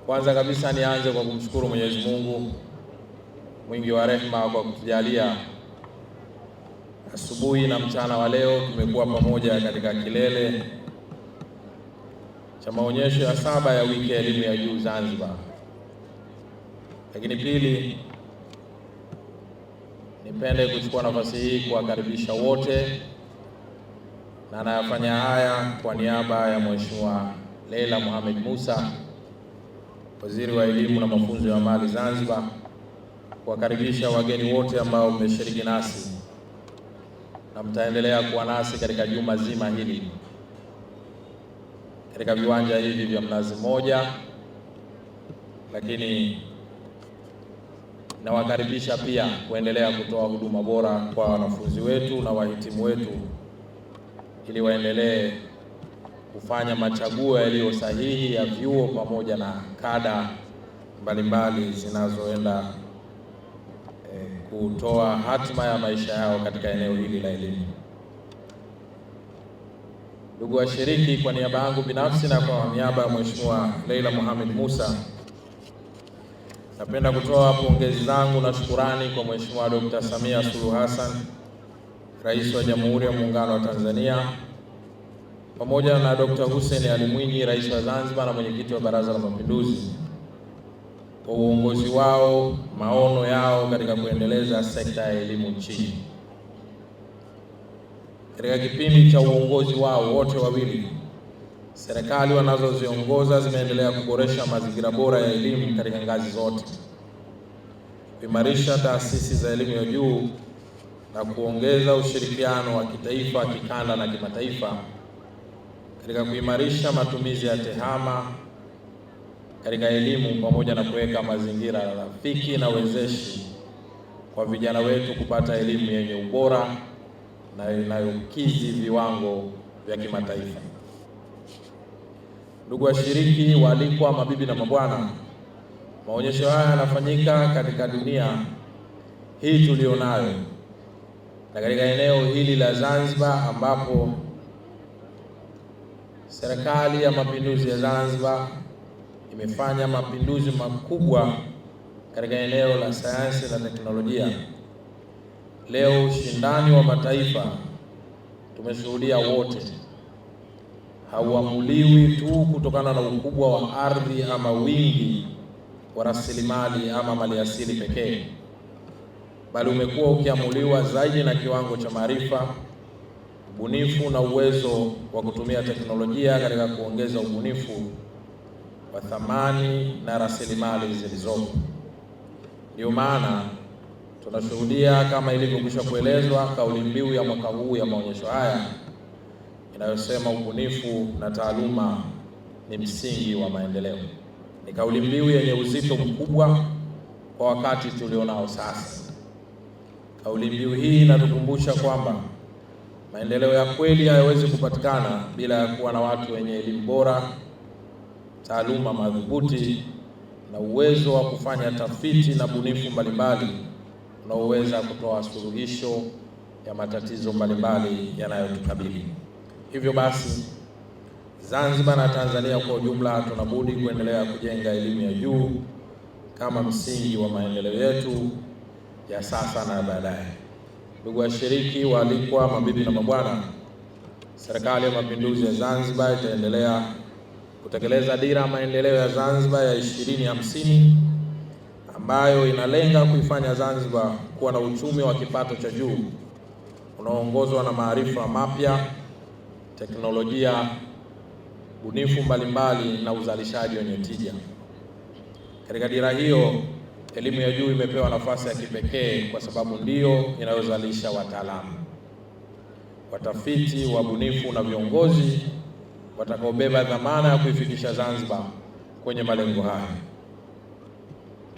Kwanza kabisa nianze kwa kumshukuru Mwenyezi Mungu mwingi wa rehema kwa kutujalia asubuhi na mchana wa leo tumekuwa pamoja katika kilele cha maonyesho ya 7 ya wiki ya elimu ya juu Zanzibar. Lakini pili, nipende kuchukua nafasi hii kuwakaribisha wote, na nayafanya haya kwa niaba ya Mheshimiwa Leila Mohamed Musa, Waziri wa Elimu na Mafunzo ya Amali Zanzibar, kuwakaribisha wageni wote ambao mmeshiriki nasi na mtaendelea kuwa nasi katika juma zima hili katika viwanja hivi vya Mnazi Mmoja. Lakini nawakaribisha pia kuendelea kutoa huduma bora kwa wanafunzi wetu na wahitimu wetu ili waendelee kufanya machaguo yaliyo sahihi ya vyuo pamoja na kada mbalimbali zinazoenda kutoa hatima ya maisha yao katika eneo hili la elimu. Ndugu washiriki, kwa niaba yangu binafsi na kwa niaba ya Mheshimiwa Leila Mohamed Musa, napenda kutoa pongezi zangu na shukurani kwa Mheshimiwa Dr. Samia Suluhu Hassan, Rais wa Jamhuri ya Muungano wa Tanzania, pamoja na Dr. Hussein Ali Mwinyi, Rais wa Zanzibar na Mwenyekiti wa Baraza la Mapinduzi, kwa uongozi wao, maono yao katika kuendeleza sekta ya elimu nchini. Katika kipindi cha uongozi wao wote wawili, serikali wanazoziongoza zimeendelea kuboresha mazingira bora ya elimu katika ngazi zote, kuimarisha taasisi za elimu ya juu na kuongeza ushirikiano wa kitaifa, kikanda na kimataifa katika kuimarisha matumizi ya tehama katika elimu pamoja na kuweka mazingira rafiki na wezeshi kwa vijana wetu kupata elimu yenye ubora na inayokidhi viwango vya kimataifa. Ndugu washiriki, waalikwa, mabibi na mabwana, maonyesho haya yanafanyika katika dunia hii tulionayo na katika eneo hili la Zanzibar, ambapo Serikali ya Mapinduzi ya Zanzibar imefanya mapinduzi makubwa katika eneo la sayansi na teknolojia. Leo ushindani wa mataifa tumeshuhudia wote hauamuliwi tu kutokana na ukubwa wa ardhi ama wingi wa rasilimali ama maliasili pekee, bali umekuwa ukiamuliwa zaidi na kiwango cha maarifa, ubunifu na uwezo wa kutumia teknolojia katika kuongeza ubunifu wa thamani na rasilimali zilizopo. Ndio maana tunashuhudia, kama ilivyokwisha kuelezwa, kauli mbiu ya mwaka huu ya maonyesho haya inayosema ubunifu na taaluma ni msingi wa maendeleo. Ni kauli mbiu yenye uzito mkubwa kwa wakati tulionao sasa. Kauli mbiu hii inatukumbusha kwamba maendeleo ya kweli hayawezi kupatikana bila ya kuwa na watu wenye elimu bora, taaluma madhubuti na uwezo wa kufanya tafiti na bunifu mbalimbali unaoweza kutoa suluhisho ya matatizo mbalimbali yanayotukabili. Hivyo basi, Zanzibar na Tanzania kwa ujumla tunabudi kuendelea kujenga elimu ya juu kama msingi wa maendeleo yetu ya sasa na baadaye. Ndugu washiriki, waalikwa, mabibi na mabwana, Serikali ya Mapinduzi ya Zanzibar itaendelea kutekeleza dira ya maendeleo ya Zanzibar ya 2050 ambayo inalenga kuifanya Zanzibar kuwa na uchumi wa kipato cha juu unaoongozwa na maarifa mapya, teknolojia, bunifu mbalimbali na uzalishaji wenye tija. Katika dira hiyo, elimu ya juu imepewa nafasi ya kipekee kwa sababu ndiyo inayozalisha wataalamu, watafiti, wabunifu na viongozi watakaobeba dhamana ya kuifikisha Zanzibar kwenye malengo haya.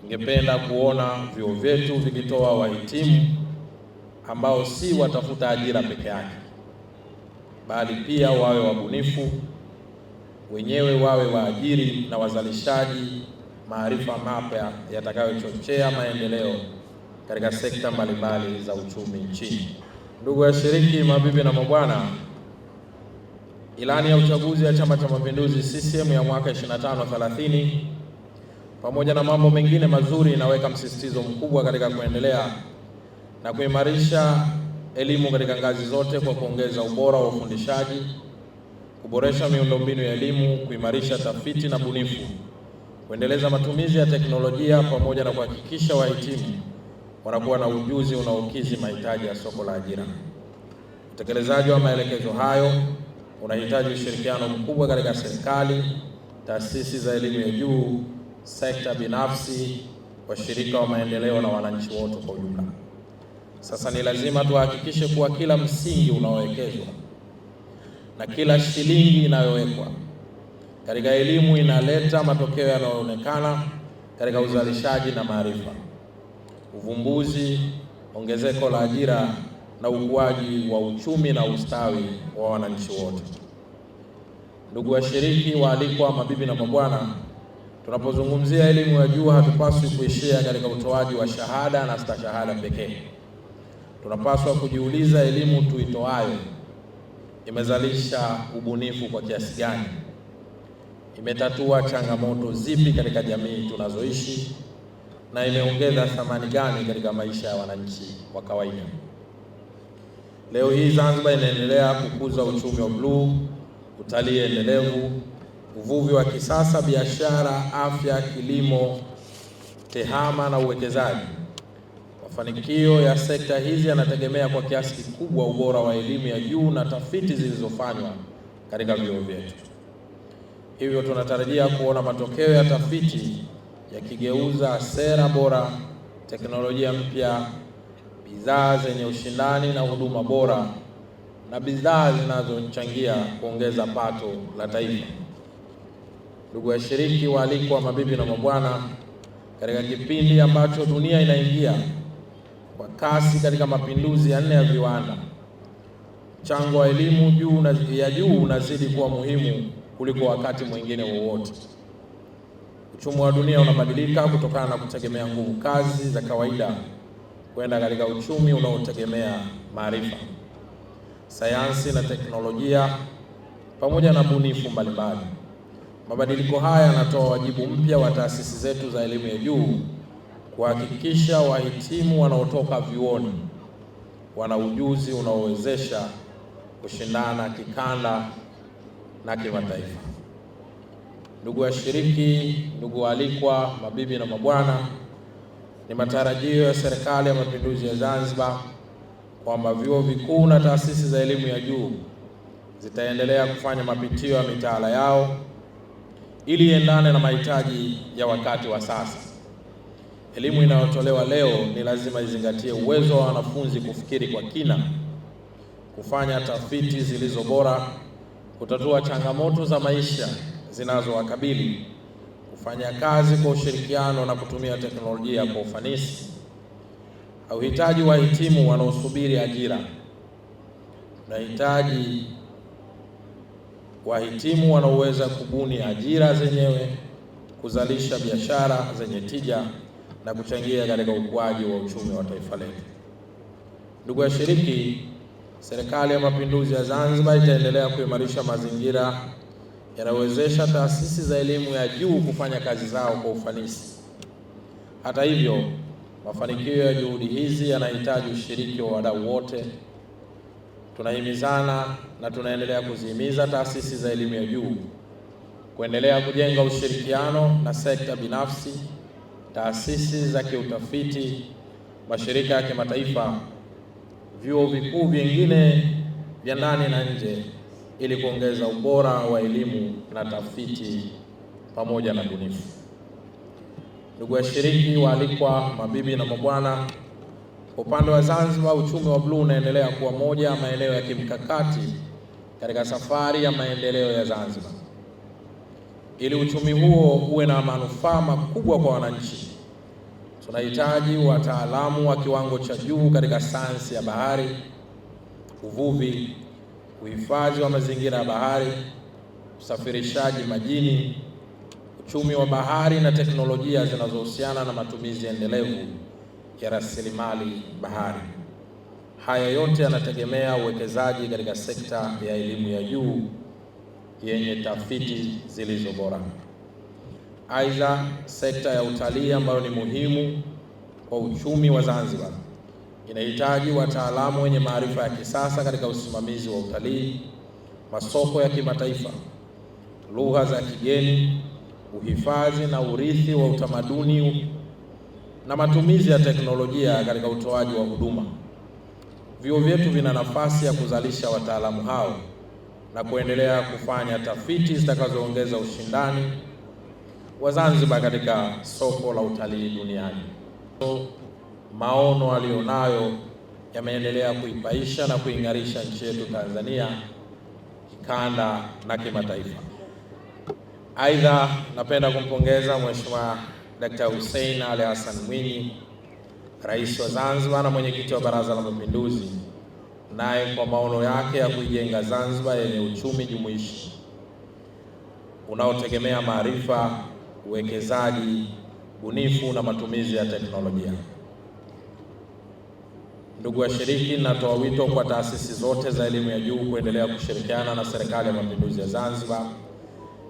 Tungependa kuona vyuo vyetu vikitoa wahitimu ambao si watafuta ajira peke yake, bali pia wawe wabunifu wenyewe, wawe waajiri na wazalishaji maarifa mapya yatakayochochea maendeleo katika sekta mbalimbali za uchumi nchini. Ndugu washiriki, mabibi na mabwana, ilani ya uchaguzi ya Chama cha Mapinduzi CCM ya mwaka 25-30 pamoja na mambo mengine mazuri, inaweka msisitizo mkubwa katika kuendelea na kuimarisha elimu katika ngazi zote kwa kuongeza ubora wa ufundishaji, kuboresha miundombinu ya elimu, kuimarisha tafiti na bunifu, kuendeleza matumizi ya teknolojia pamoja na kuhakikisha wahitimu wanakuwa na ujuzi unaokidhi mahitaji ya soko la ajira. Utekelezaji wa maelekezo hayo unahitaji ushirikiano mkubwa katika serikali, taasisi za elimu ya juu, sekta binafsi, washirika wa maendeleo na wananchi wote kwa ujumla. Sasa ni lazima tuhakikishe kuwa kila msingi unaowekezwa na kila shilingi inayowekwa katika elimu inaleta matokeo yanayoonekana katika uzalishaji na maarifa, uvumbuzi, ongezeko la ajira na ukuaji wa uchumi na ustawi wa wananchi wote. Ndugu washiriki, waalikwa, mabibi na mabwana, tunapozungumzia elimu ya juu hatupaswi kuishia katika utoaji wa shahada na stashahada pekee. Tunapaswa kujiuliza, elimu tuitoayo imezalisha ubunifu kwa kiasi gani? Imetatua changamoto zipi katika jamii tunazoishi? Na imeongeza thamani gani katika maisha ya wananchi wa kawaida? Leo hii Zanzibar inaendelea kukuza uchumi wa bluu, utalii endelevu, uvuvi wa kisasa, biashara, afya, kilimo, tehama na uwekezaji. Mafanikio ya sekta hizi yanategemea kwa kiasi kikubwa ubora wa elimu ya juu na tafiti zilizofanywa katika vyuo vyetu. Hivyo tunatarajia kuona matokeo ya tafiti yakigeuza sera bora, teknolojia mpya, bidhaa zenye ushindani na huduma bora, na bidhaa zinazochangia kuongeza pato la taifa. Ndugu washiriki, waalikwa, mabibi na mabwana, katika kipindi ambacho dunia inaingia kwa kasi katika mapinduzi ya 4 ya viwanda, mchango wa elimu ya juu unazidi kuwa muhimu kuliko wakati mwingine wowote. Uchumi wa dunia unabadilika kutokana na kutegemea nguvu kazi za kawaida kwenda katika uchumi unaotegemea maarifa, sayansi na teknolojia pamoja na bunifu mbalimbali. Mabadiliko haya yanatoa wajibu mpya wa taasisi zetu za elimu ya juu kuhakikisha wahitimu wanaotoka vyuoni wana ujuzi unaowezesha kushindana kikanda na kimataifa. Ndugu washiriki, ndugu waalikwa, mabibi na mabwana, ni matarajio ya Serikali ya Mapinduzi ya Zanzibar kwamba vyuo vikuu na taasisi za elimu ya juu zitaendelea kufanya mapitio ya mitaala yao ili iendane na mahitaji ya wakati wa sasa. Elimu inayotolewa leo ni lazima izingatie uwezo wa wanafunzi kufikiri kwa kina, kufanya tafiti zilizo bora, kutatua changamoto za maisha zinazowakabili, kufanya kazi kwa ushirikiano na kutumia teknolojia kwa ufanisi. Hauhitaji wahitimu wanaosubiri ajira. Tunahitaji wahitimu wanaoweza kubuni ajira zenyewe, kuzalisha biashara zenye tija na kuchangia katika ukuaji wa uchumi wa taifa letu. Ndugu washiriki, Serikali ya Mapinduzi ya Zanzibar itaendelea kuimarisha mazingira yanayowezesha taasisi za elimu ya juu kufanya kazi zao kwa ufanisi. Hata hivyo, mafanikio ya juhudi hizi yanahitaji ushiriki wa wadau wote. Tunahimizana na tunaendelea kuzihimiza taasisi za elimu ya juu kuendelea kujenga ushirikiano na sekta binafsi, taasisi za kiutafiti, mashirika ya kimataifa, vyuo vikuu vingine vya ndani na nje ili kuongeza ubora wa elimu na tafiti pamoja na bunifu. Ndugu washiriki, waalikwa, mabibi na mabwana, upande wa Zanzibar uchumi wa bluu unaendelea kuwa moja ya maeneo ya kimkakati katika safari ya maendeleo ya Zanzibar. Ili uchumi huo uwe na manufaa makubwa kwa wananchi, tunahitaji wataalamu wa kiwango cha juu katika sayansi ya bahari, uvuvi, uhifadhi wa mazingira ya bahari, usafirishaji majini, uchumi wa bahari na teknolojia zinazohusiana na matumizi endelevu ya rasilimali bahari. Haya yote yanategemea uwekezaji katika sekta ya elimu ya juu yenye tafiti zilizo bora. Aidha, sekta ya utalii ambayo ni muhimu kwa uchumi wa Zanzibar inahitaji wataalamu wenye maarifa ya kisasa katika usimamizi wa utalii, masoko ya kimataifa, lugha za kigeni, uhifadhi na urithi wa utamaduni na matumizi ya teknolojia katika utoaji wa huduma. Vyuo vyetu vina nafasi ya kuzalisha wataalamu hao na kuendelea kufanya tafiti zitakazoongeza ushindani wa Zanzibar katika soko la utalii duniani. Maono alionayo yameendelea kuipaisha na kuing'arisha nchi yetu Tanzania kikanda na kimataifa. Aidha, napenda kumpongeza Mheshimiwa Dkt. Hussein Ali Hassan Mwinyi, Rais wa Zanzibar na mwenyekiti wa Baraza la Mapinduzi, naye kwa maono yake ya kuijenga Zanzibar yenye uchumi jumuishi unaotegemea maarifa, uwekezaji, ubunifu na matumizi ya teknolojia. Ndugu washiriki, natoa wito kwa taasisi zote za elimu ya juu kuendelea kushirikiana na Serikali ya Mapinduzi ya Zanzibar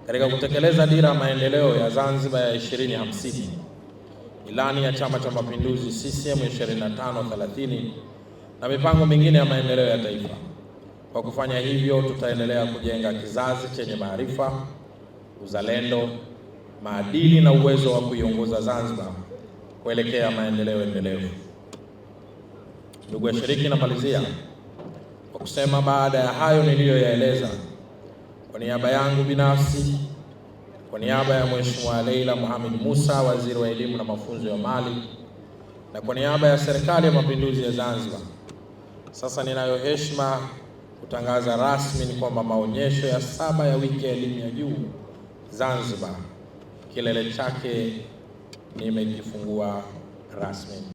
katika kutekeleza dira ya maendeleo ya Zanzibar ya 2050, ilani ya Chama cha Mapinduzi CCM 2530 na mipango mingine ya maendeleo ya taifa. Kwa kufanya hivyo, tutaendelea kujenga kizazi chenye maarifa, uzalendo, maadili na uwezo wa kuiongoza Zanzibar kuelekea maendeleo endelevu. Ndugu washiriki, namalizia kwa kusema baada ya hayo niliyoyaeleza, kwa niaba yangu binafsi, kwa niaba ya Mheshimiwa Leila Mohamed Musa, Waziri wa Elimu na Mafunzo ya Mali, na kwa niaba ya Serikali ya Mapinduzi ya Zanzibar, sasa ninayo heshima kutangaza rasmi ni kwamba maonyesho ya 7 ya wiki ya elimu ya juu Zanzibar kilele chake nimekifungua rasmi.